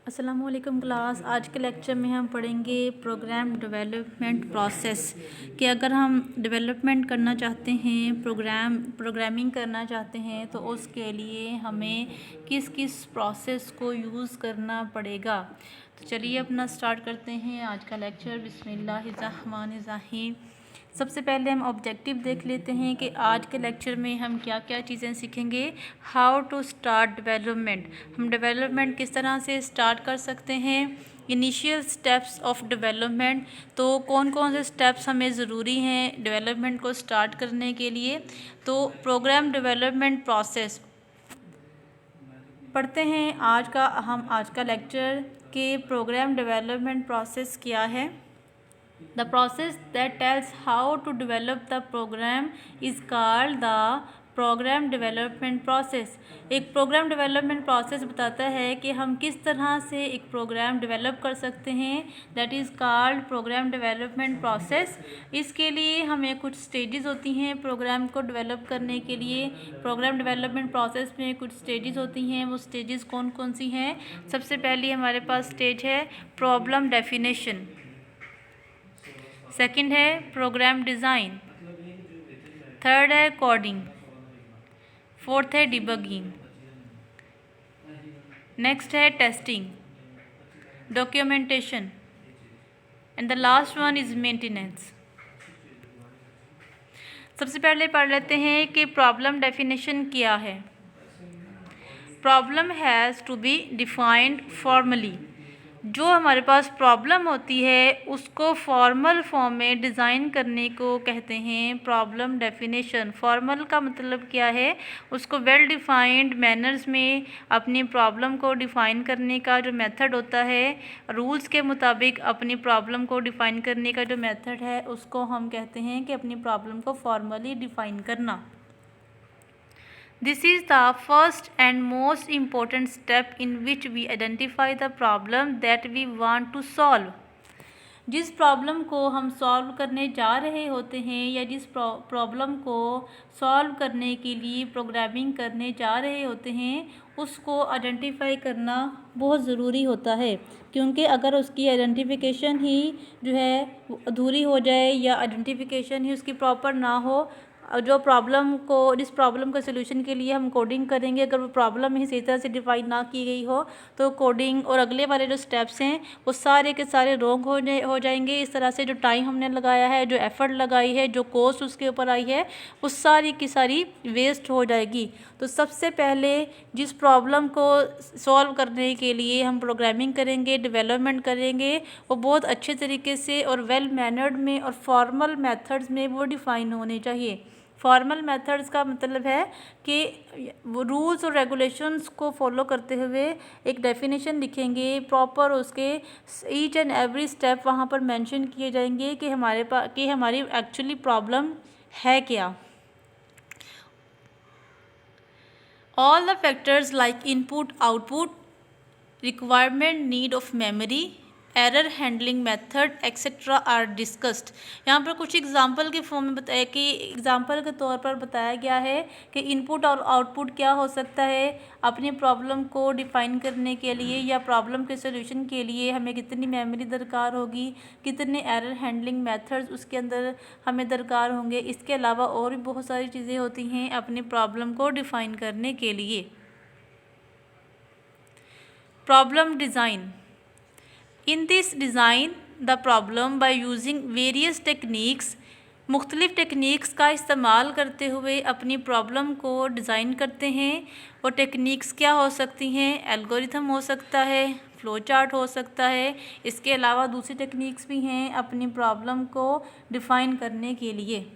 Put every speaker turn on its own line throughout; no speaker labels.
अस्सलामुअलैकुम क्लास। आज के लेक्चर में हम पढ़ेंगे प्रोग्राम डेवलपमेंट प्रोसेस कि अगर हम डेवलपमेंट करना चाहते हैं, प्रोग्रामिंग करना चाहते हैं तो उसके लिए हमें किस किस प्रोसेस को यूज़ करना पड़ेगा। तो चलिए अपना स्टार्ट करते हैं आज का लेक्चर। बिस्मिल्लाहिर्रहमानिर्रहीम। सबसे पहले हम ऑब्जेक्टिव देख लेते हैं कि आज के लेक्चर में हम क्या क्या चीज़ें सीखेंगे। हाउ टू स्टार्ट डेवलपमेंट, हम डेवलपमेंट किस तरह से स्टार्ट कर सकते हैं। इनिशियल स्टेप्स ऑफ डेवलपमेंट, तो कौन कौन से स्टेप्स हमें ज़रूरी हैं डेवलपमेंट को स्टार्ट करने के लिए। तो प्रोग्राम डेवलपमेंट प्रोसेस पढ़ते हैं आज का लेक्चर के प्रोग्राम डेवलपमेंट प्रोसेस क्या है। The process that tells how to develop the program is called the program development process. एक प्रोग्राम डेवलपमेंट प्रोसेस बताता है कि हम किस तरह से एक प्रोग्राम डेवलप कर सकते हैं। That is called programme development process. इसके लिए हमें कुछ स्टेजेस होती हैं प्रोग्राम को डेवलप करने के लिए। प्रोग्राम डेवलपमेंट प्रोसेस में कुछ स्टेजेस होती हैं। वो स्टेजेस कौन कौन सी हैं? सबसे पहले हमारे पास स्टेज है प्रॉब्लम डेफिनेशन, सेकंड है प्रोग्राम डिज़ाइन, थर्ड है कोडिंग, फोर्थ है डिबगिंग, नेक्स्ट है testing, documentation and the last one is maintenance. सबसे पहले पढ़ लेते हैं कि प्रॉब्लम डेफिनेशन क्या है। Problem has to be defined formally. जो हमारे पास प्रॉब्लम होती है उसको फॉर्मल फॉर्म में डिज़ाइन करने को कहते हैं प्रॉब्लम डेफिनेशन। फॉर्मल का मतलब क्या है? उसको वेल डिफाइंड मैनर्स में अपनी प्रॉब्लम को डिफ़ाइन करने का जो मेथड होता है, रूल्स के मुताबिक अपनी प्रॉब्लम को डिफ़ाइन करने का जो मेथड है उसको हम कहते हैं कि अपनी प्रॉब्लम को फॉर्मली डिफ़ाइन करना। This is the first and most important step in which we identify the problem that we want to solve. जिस प्रॉब्लम को हम सॉल्व करने जा रहे होते हैं या जिस प्रॉब्लम को सॉल्व करने के लिए प्रोग्रामिंग करने जा रहे होते हैं उसको आइडेंटिफाई करना बहुत ज़रूरी होता है, क्योंकि अगर उसकी आइडेंटिफिकेशन ही जो है अधूरी हो जाए या आइडेंटिफिकेशन ही उसकी प्रॉपर ना हो, जो जिस प्रॉब्लम का सोल्यूशन के लिए हम कोडिंग करेंगे, अगर वो प्रॉब्लम ही सही तरह से डिफाइन ना की गई हो तो कोडिंग और अगले वाले जो स्टेप्स हैं वो सारे के सारे रॉन्ग हो जाएंगे। इस तरह से जो टाइम हमने लगाया है, जो एफ़र्ट लगाई है, जो कॉस्ट उसके ऊपर आई है, वो सारी की सारी वेस्ट हो जाएगी। तो सबसे पहले जिस प्रॉब्लम को सॉल्व करने के लिए हम प्रोग्रामिंग करेंगे, डेवलपमेंट करेंगे, वो बहुत अच्छे तरीके से और वेल मैनर्ड में और फॉर्मल मेथड्स में वो डिफ़ाइन होने चाहिए। फॉर्मल मेथड्स का मतलब है कि वो रूल्स और रेगुलेशंस को फॉलो करते हुए एक डेफिनेशन लिखेंगे प्रॉपर, उसके ईच एंड एवरी स्टेप वहाँ पर मेंशन किए जाएंगे कि हमारी एक्चुअली प्रॉब्लम है क्या। All the factors like input, output, requirement, need of memory, error handling method etcetera are discussed. यहाँ पर कुछ एग्जांपल के फॉर्म में बताया कि एग्जांपल के तौर पर बताया गया है कि इनपुट और आउटपुट क्या हो सकता है। अपनी प्रॉब्लम को डिफ़ाइन करने के लिए या प्रॉब्लम के सोल्यूशन के लिए हमें कितनी मेमोरी दरकार होगी, कितने एरर हैंडलिंग मेथड्स उसके अंदर हमें दरकार होंगे। इसके अलावा और भी बहुत सारी चीज़ें होती हैं अपनी प्रॉब्लम को डिफ़ाइन करने के लिए। Problem design, in this design the problem by using various techniques, मुख्तलिफ़ टेक्निक्स का इस्तेमाल करते हुए अपनी प्रॉब्लम को डिज़ाइन करते हैं। वो टेक्निक्स क्या हो सकती हैं? एल्गोरिथम हो सकता है, फ़्लो चार्ट हो सकता है। इसके अलावा दूसरी टेक्निक्स भी हैं अपनी प्रॉब्लम को डिफ़ाइन करने के लिए।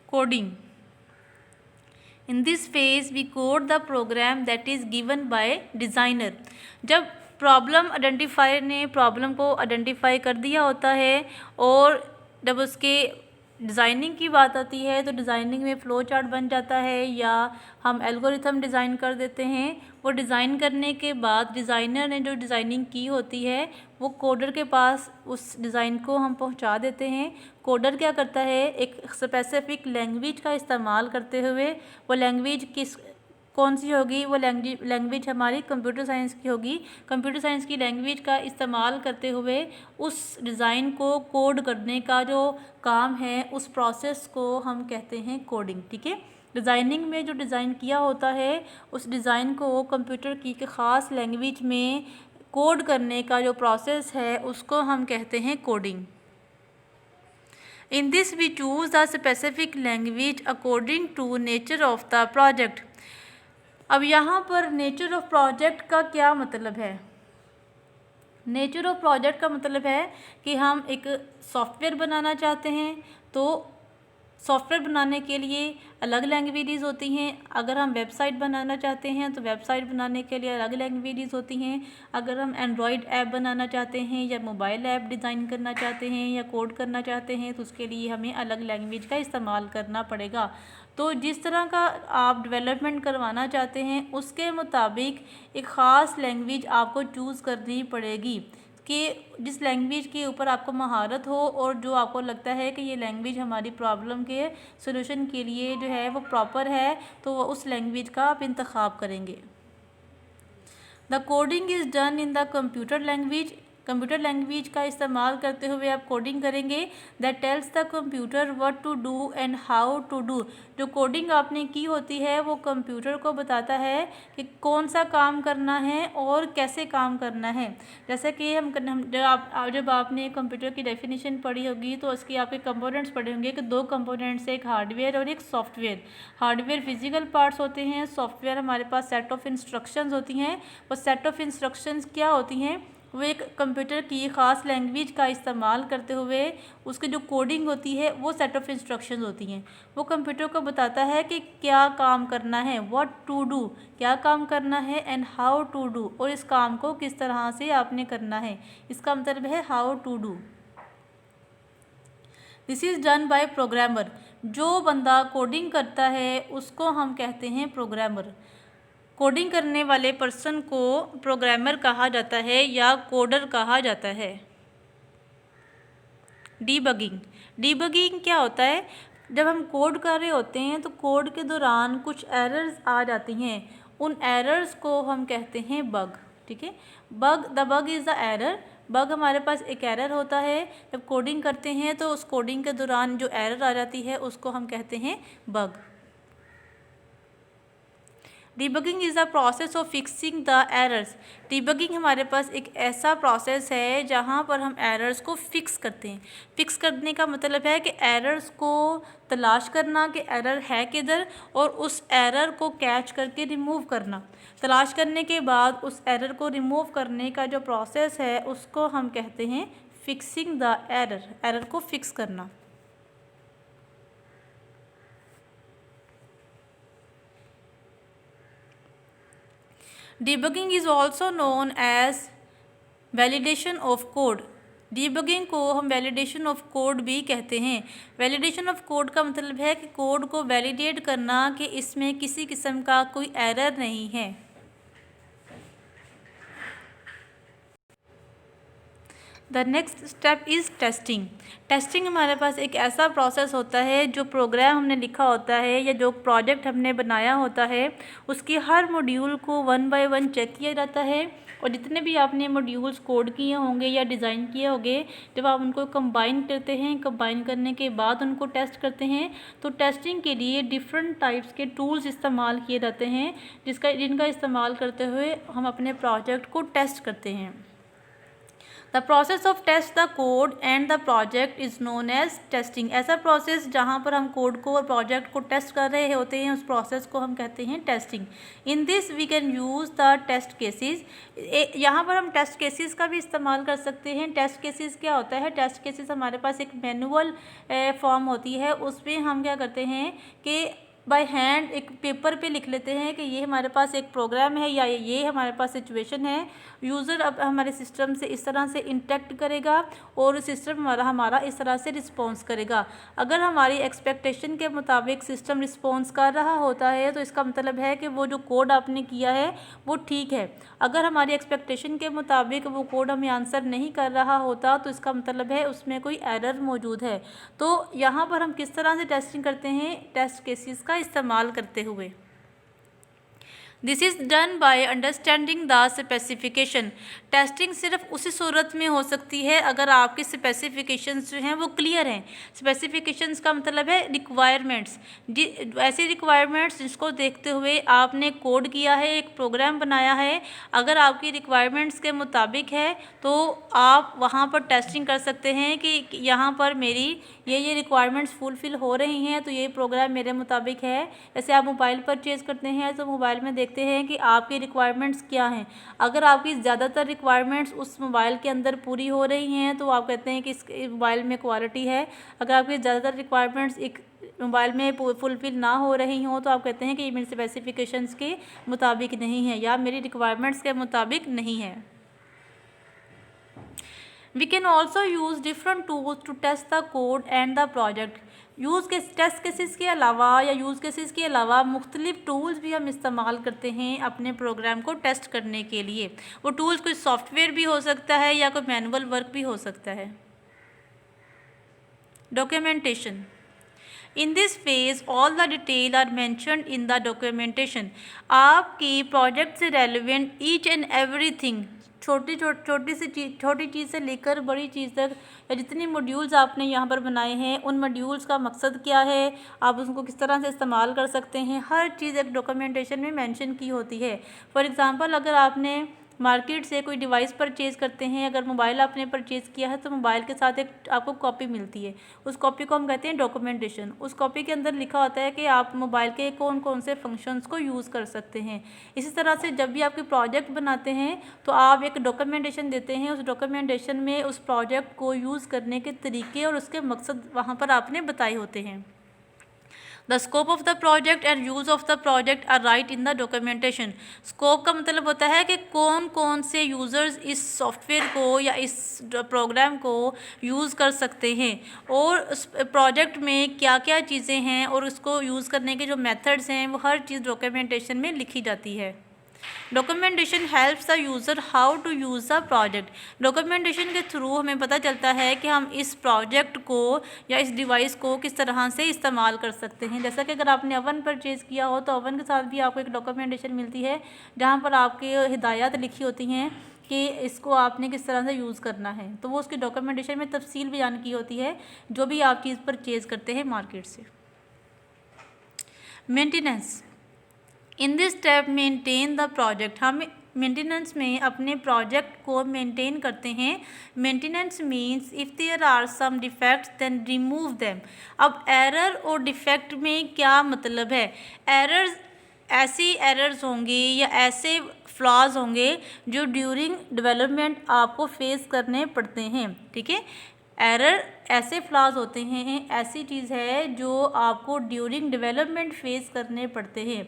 Coding, in this phase we code the program that is given by designer। जब प्रॉब्लम आइडेंटिफायर ने प्रॉब्लम को आइडेंटिफाई कर दिया होता है और जब उसके डिज़ाइनिंग की बात आती है तो डिज़ाइनिंग में फ़्लो चार्ट बन जाता है या हम एल्गोरिथम डिज़ाइन कर देते हैं। वो डिज़ाइन करने के बाद डिज़ाइनर ने जो डिज़ाइनिंग की होती है वो कोडर के पास उस डिज़ाइन को हम पहुंचा देते हैं। कोडर क्या करता है? एक स्पेसिफिक लैंग्वेज का इस्तेमाल करते हुए वो लैंग्वेज कौन सी होगी, वो लैंग्वेज हमारी कंप्यूटर साइंस की होगी। कंप्यूटर साइंस की लैंग्वेज का इस्तेमाल करते हुए उस डिज़ाइन को कोड करने का जो काम है, उस प्रोसेस को हम कहते हैं कोडिंग। ठीक है, डिज़ाइनिंग में जो डिज़ाइन किया होता है उस डिज़ाइन को कंप्यूटर की एक ख़ास लैंग्वेज में कोड करने का जो प्रोसेस है उसको हम कहते हैं coding. In this we choose the specific language according to nature of the project। अब यहाँ पर नेचर ऑफ प्रोजेक्ट का क्या मतलब है? नेचर ऑफ प्रोजेक्ट का मतलब है कि हम एक सॉफ्टवेयर बनाना चाहते हैं तो सॉफ्टवेयर बनाने के लिए अलग लैंग्वेजेस होती हैं। अगर हम वेबसाइट बनाना चाहते हैं तो वेबसाइट बनाने के लिए अलग लैंग्वेजेस होती हैं। अगर हम एंड्रॉयड ऐप बनाना चाहते हैं या मोबाइल ऐप डिज़ाइन करना चाहते हैं या कोड करना चाहते हैं तो उसके लिए हमें अलग लैंग्वेज का इस्तेमाल करना पड़ेगा। तो जिस तरह का आप डेवलपमेंट करवाना चाहते हैं उसके मुताबिक एक ख़ास लैंग्वेज आपको चूज़ करनी पड़ेगी कि जिस लैंग्वेज के ऊपर आपको महारत हो और जो आपको लगता है कि ये लैंग्वेज हमारी प्रॉब्लम के सॉल्यूशन के लिए जो है वो प्रॉपर है, तो वो उस लैंग्वेज का आप इंतखाब करेंगे। The coding is done in the computer language. Computer language का इस्तेमाल करते हुए आप कोडिंग करेंगे। That tells the computer what to do and how to do. जो कोडिंग आपने की होती है वो कंप्यूटर को बताता है कि कौन सा काम करना है और कैसे काम करना है। जैसे कि हम जब आपने कंप्यूटर की डेफिनेशन पढ़ी होगी तो उसकी आपके कंपोनेंट्स पढ़े होंगे कि दो कंपोनेंट्स, एक हार्डवेयर और एक सॉफ्टवेयर। हार्डवेयर फिजिकल पार्ट्स होते हैं, सॉफ्टवेयर हमारे पास सेट ऑफ इंस्ट्रक्शंस होती हैं। वो सेट ऑफ इंस्ट्रक्शंस क्या होती हैं? वो एक कंप्यूटर की ख़ास लैंग्वेज का इस्तेमाल करते हुए उसकी जो कोडिंग होती है वो सेट ऑफ इंस्ट्रक्शंस होती हैं। वो कंप्यूटर को बताता है कि क्या काम करना है, व्हाट टू डू, क्या काम करना है, एंड हाउ टू डू, और इस काम को किस तरह से आपने करना है। इसका मतलब है how to do. This is done by programmer. जो बंदा कोडिंग करता है उसको हम कहते हैं प्रोग्रामर। कोडिंग करने वाले पर्सन को प्रोग्रामर कहा जाता है या कोडर कहा जाता है। डीबगिंग। डीबगिंग क्या होता है? जब हम कोड कर रहे होते हैं तो कोड के दौरान कुछ एरर्स आ जाती हैं, उन एरर्स को हम कहते हैं बग। ठीक है, the bug is the error. Bug हमारे पास एक एरर होता है। जब कोडिंग करते हैं तो उस कोडिंग के दौरान जो एरर आ जाती है उसको हम कहते हैं bug. Debugging is the process of fixing the errors. Debugging हमारे पास एक ऐसा प्रोसेस है जहाँ पर हम एरर्स को फिक्स करते हैं। फिक्स करने का मतलब है कि एरर्स को तलाश करना कि एरर है किधर और उस एरर को कैच करके रिमूव करना। तलाश करने के बाद उस एरर को रिमूव करने का जो प्रोसेस है उसको हम कहते हैं फिक्सिंग द एरर। एरर को फिक्स करना। Debugging is also known as validation of code। Debugging को हम वैलिडेशन ऑफ कोड भी कहते हैं। वैलिडेशन ऑफ कोड का मतलब है कि कोड को वैलिडेट करना कि इसमें किसी किस्म का कोई एरर नहीं है। The next step is testing. Testing हमारे पास एक ऐसा प्रोसेस होता है जो प्रोग्राम हमने लिखा होता है या जो प्रोजेक्ट हमने बनाया होता है उसकी हर मॉड्यूल को 1 बाय 1 चेक किया जाता है और जितने भी आपने मॉड्यूल्स कोड किए होंगे या डिज़ाइन किए होंगे जब आप उनको कंबाइन करते हैं, कंबाइन करने के बाद उनको टेस्ट करते हैं तो टेस्टिंग के लिए डिफरेंट टाइप्स के टूल्स इस्तेमाल किए जाते हैं जिनका इस्तेमाल करते हुए हम अपने प्रोजेक्ट को टेस्ट करते हैं। The process of test the code and the project is known as testing. ऐसा प्रोसेस जहाँ पर हम कोड को और प्रोजेक्ट को टेस्ट कर रहे होते हैं उस प्रोसेस को हम कहते हैं testing. In this we can use the test cases. यहाँ पर हम टेस्ट केसेस का भी इस्तेमाल कर सकते हैं। टेस्ट केसेस क्या होता है? टेस्ट केसेस हमारे पास एक मैनुअल फॉर्म होती है, उसमें हम क्या करते हैं कि बाय हैंड एक पेपर पे लिख लेते हैं कि ये हमारे पास एक प्रोग्राम है या ये हमारे पास सिचुएशन है। यूज़र अब हमारे सिस्टम से इस तरह से इंटरेक्ट करेगा और सिस्टम हमारा इस तरह से रिस्पॉन्स करेगा। अगर हमारी एक्सपेक्टेशन के मुताबिक सिस्टम रिस्पॉन्स कर रहा होता है तो इसका मतलब है कि वो जो कोड आपने किया है वो ठीक है। अगर हमारी एक्सपेक्टेशन के मुताबिक वो कोड हमें आंसर नहीं कर रहा होता तो इसका मतलब है उसमें कोई एरर मौजूद है। तो यहाँ पर हम किस तरह से टेस्टिंग करते हैं? टेस्ट केसेस का इस्तेमाल करते हुए। This is done by understanding the specification. Testing सिर्फ उसी सूरत में हो सकती है अगर आपकी स्पेसिफिकेशंस जो हैं वो क्लियर हैं। स्पेसिफिकेशंस का मतलब है रिक्वायरमेंट्स, ऐसी रिक्वायरमेंट्स जिसको देखते हुए आपने कोड किया है, एक प्रोग्राम बनाया है। अगर आपकी रिक्वायरमेंट्स के मुताबिक है तो आप वहाँ पर टेस्टिंग कर सकते हैं कि यहाँ पर मेरी ये रिक्वायरमेंट्स फुलफ़िल हो रही हैं, तो ये प्रोग्राम मेरे मुताबिक है। जैसे आप मोबाइल परचेज़ करते हैं तो मोबाइल में देखते हैं कि आपकी रिक्वायरमेंट्स क्या हैं। अगर आपकी ज़्यादातर रिक्वायरमेंट्स उस मोबाइल के अंदर पूरी हो रही हैं तो आप कहते हैं कि इस मोबाइल में क्वालिटी है। अगर आपकी ज़्यादातर रिक्वायरमेंट्स एक मोबाइल में फुलफ़िल ना हो रही हों तो आप कहते हैं कि ये मेरी स्पेसिफिकेशंस के मुताबिक नहीं है या मेरी रिक्वायरमेंट्स के मुताबिक नहीं है। We can also use different tools to test the code and the project. Test cases के अलावा या यूज़ केसेस के अलावा मुख्तलिफ टूल्स भी हम इस्तेमाल करते हैं अपने प्रोग्राम को टेस्ट करने के लिए। वो टूल्स कोई सॉफ्टवेयर भी हो सकता है या कोई मैनुअल वर्क भी हो सकता है। Documentation. In this phase, all the detail are mentioned in the documentation. आपकी प्रोजेक्ट से रेलिवेंट ईच एंड एवरीथिंग, छोटी चीज़ से लेकर बड़ी चीज़ तक, या जितनी मॉड्यूल्स आपने यहाँ पर बनाए हैं उन मॉड्यूल्स का मकसद क्या है, आप उसको किस तरह से इस्तेमाल कर सकते हैं, हर चीज़ एक डॉक्यूमेंटेशन में मेंशन की होती है। फॉर एग्ज़ाम्पल, अगर आपने मार्केट से कोई डिवाइस परचेज़ करते हैं, अगर मोबाइल आपने परचेज़ किया है तो मोबाइल के साथ एक आपको कॉपी मिलती है, उस कॉपी को हम कहते हैं डॉक्यूमेंटेशन। उस कॉपी के अंदर लिखा होता है कि आप मोबाइल के कौन कौन से फंक्शंस को यूज़ कर सकते हैं। इसी तरह से जब भी आपके प्रोजेक्ट बनाते हैं तो आप एक डॉक्यूमेंटेशन देते हैं, उस डॉक्यूमेंटेशन में उस प्रोजेक्ट को यूज़ करने के तरीके और उसके मकसद वहाँ पर आपने बताए होते हैं। The scope of the project and use of the project are right in the documentation. Scope का मतलब होता है कि कौन कौन से यूज़र्स इस सॉफ्टवेयर को या इस प्रोग्राम को यूज़ कर सकते हैं और उस प्रोजेक्ट में क्या क्या चीज़ें हैं और उसको यूज़ करने के जो मेथड्स हैं वो हर चीज़ डॉक्यूमेंटेशन में लिखी जाती है। Documentation helps the user how to use the project. Documentation के थ्रू हमें पता चलता है कि हम इस प्रोजेक्ट को या इस डिवाइस को किस तरह से इस्तेमाल कर सकते हैं। जैसा कि अगर आपने ओवन परचेज़ किया हो तो ओवन के साथ भी आपको एक डॉक्यूमेंटेशन मिलती है जहाँ पर आपकी हिदायत लिखी होती हैं कि इसको आपने किस तरह से यूज़ करना है, तो वो उसकी डॉक्यूमेंटेशन में तफसील बयान की होती है जो भी आप चीज़ परचेज़ करते हैं मार्केट से। Maintenance. In this step maintain the project. हम मेंटेनेंस में अपने प्रोजेक्ट को मेंटेन करते हैं। Maintenance means if there are some defects then remove them. अब एरर और डिफेक्ट में क्या मतलब है? एरर्स, ऐसी एरर्स होंगी या ऐसे फ्लॉज होंगे जो ड्यूरिंग डेवलपमेंट आपको फेस करने पड़ते हैं। ठीक है, एरर ऐसे फ्लॉज होते हैं, ऐसी चीज़ है जो आपको ड्यूरिंग डेवलपमेंट फेस करने पड़ते हैं।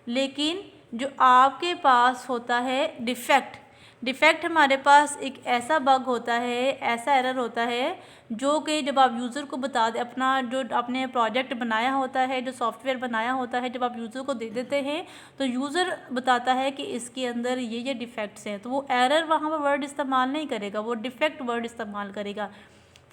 लेकिन जो आपके पास होता है डिफ़ेक्ट हमारे पास एक ऐसा बग होता है, ऐसा एरर होता है जो कि जब आप यूज़र को बता दें, अपना जो आपने प्रोजेक्ट बनाया होता है, जो सॉफ्टवेयर बनाया होता है, जब आप यूज़र को दे देते हैं तो यूज़र बताता है कि इसके अंदर ये डिफ़ेक्ट्स हैं, तो वो एरर वहाँ पर वर्ड इस्तेमाल नहीं करेगा, वो डिफ़ेक्ट वर्ड इस्तेमाल करेगा।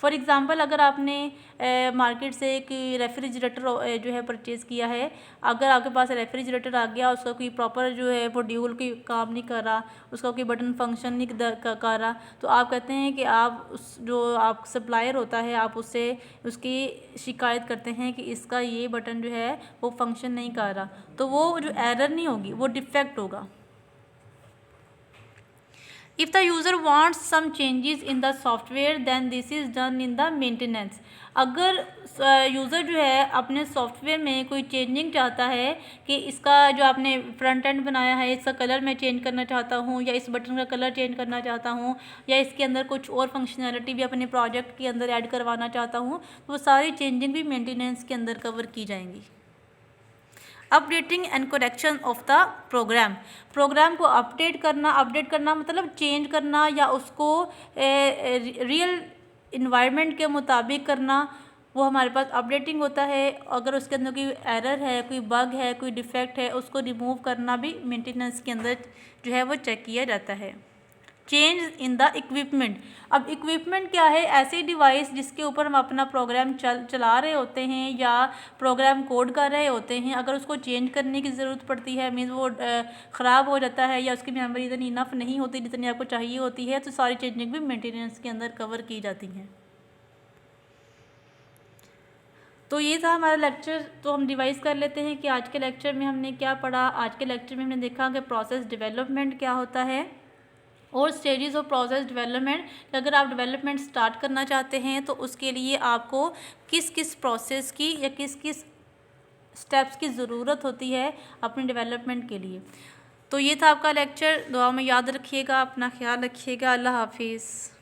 फॉर एग्ज़ाम्पल, अगर आपने मार्केट से एक रेफ्रिजरेटर जो है परचेज़ किया है, अगर आपके पास रेफ्रिजरेटर आ गया, उसका कोई प्रॉपर जो है मॉड्यूल कोई काम नहीं कर रहा, उसका कोई बटन फंक्शन नहीं कर रहा, तो आप कहते हैं कि आप उस जो आप सप्लायर होता है आप उससे उसकी शिकायत करते हैं कि इसका ये बटन जो है वो फंक्शन नहीं कर रहा, तो वो जो एरर नहीं होगी, वो डिफ़ेक्ट होगा। If the user wants some changes in the software then this is done in the maintenance। अगर यूज़र जो है अपने सॉफ्टवेयर में कोई चेंजिंग चाहता है कि इसका जो आपने फ्रंट एंड बनाया है इसका कलर मैं चेंज करना चाहता हूँ, या इस बटन का कलर चेंज करना चाहता हूँ, या इसके अंदर कुछ और फंक्शनैलिटी भी अपने प्रोजेक्ट के अंदर ऐड करवाना चाहता हूँ, तो वो सारी चेंजिंग भी मेंटेनेंस के अंदर कवर की जाएंगी। Updating and correction of the program को अपडेट करना मतलब चेंज करना या उसको रियल इन्वायरमेंट के मुताबिक करना, वो हमारे पास अपडेटिंग होता है। अगर उसके अंदर कोई एरर है, कोई बग है, कोई डिफेक्ट है, उसको रिमूव करना भी मेंटेनेंस के अंदर जो है वो चेक किया जाता है। Change in the equipment. अब इक्विपमेंट क्या है? ऐसी डिवाइस जिसके ऊपर हम अपना प्रोग्राम चला रहे होते हैं या प्रोग्राम कोड कर रहे होते हैं, अगर उसको चेंज करने की ज़रूरत पड़ती है, मीन्स वो ख़राब हो जाता है या उसकी मेमोरी इतनी इनफ नहीं होती जितनी आपको चाहिए होती है, तो सारी चेंजिंग भी मेंटेनेंस के अंदर कवर की जाती हैं। तो ये था हमारा लेक्चर। तो हम रिवाइज़ कर लेते हैं कि आज के लेक्चर में हमने क्या पढ़ा। आज के लेक्चर में हमने देखा कि प्रोसेस डेवलपमेंट क्या होता है और स्टेजेस ऑफ प्रोसेस डेवलपमेंट, कि अगर आप डेवलपमेंट स्टार्ट करना चाहते हैं तो उसके लिए आपको किस किस प्रोसेस की या किस किस स्टेप्स की ज़रूरत होती है अपने डेवलपमेंट के लिए। तो ये था आपका लेक्चर। दुआ में याद रखिएगा, अपना ख्याल रखिएगा। अल्लाह हाफिज़।